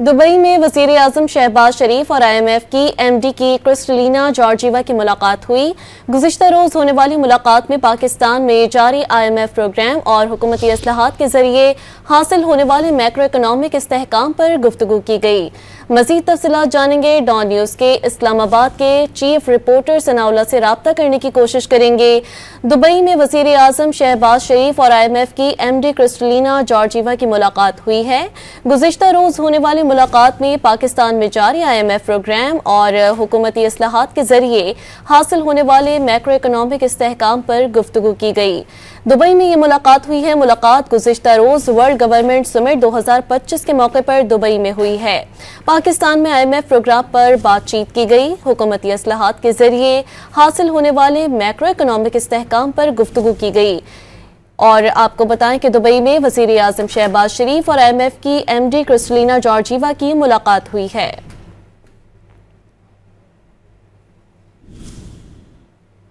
Dubai में वज़ीर आज़म शहबाज शरीफ और IMF की MD की क्रिस्टलिना जॉर्जिवा की मुलाकात हुई। गुज़िश्ता रोज़ होने वाली मुलाकात में पाकिस्तान में जारी IMF प्रोग्राम और हुकूमती इस्लाहात के जरिए हासिल होने वाले मैक्रो इकनॉमिक इस्तेहकाम पर गुफ्तगू की गई। मज़ीद तफ़सीलात जानेंगे। डॉन न्यूज़ के इस्लामाबाद के चीफ रिपोर्टर सनाउल्लाह से रब्ता करने की कोशिश करेंगे। दुबई में वज़ीर आज़म शहबाज शरीफ और IMF की MD क्रिस्टलिना जॉर्जिवा की मुलाकात हुई है। गुज़िश्ता रोज़ होने वाली मुलाकात में पाकिस्तान में जारी IMF प्रोग्राम और हुकूमती इस्लाहात के जरिए हासिल होने वाले मैक्रो इकनॉमिक इस्तेहकाम पर गुफ्तगू की गई। दुबई में ये मुलाकात हुई है। मुलाकात गुज़िश्ता रोज़ वर्ल्ड गवर्नमेंट समिट 2025 के मौके पर दुबई में हुई है। पाकिस्तान में IMF प्रोग्राम पर बातचीत की गई। हुकूमती इस्लाहात के जरिए हासिल होने वाले मैक्रो इकनॉमिक इस्तेहकाम पर गुफ्तगू की गई। और आपको बताएं कि दुबई में वज़ीर आज़म शहबाज शरीफ और IMF की MD क्रिस्टलिना जॉर्जिवा की मुलाकात हुई है।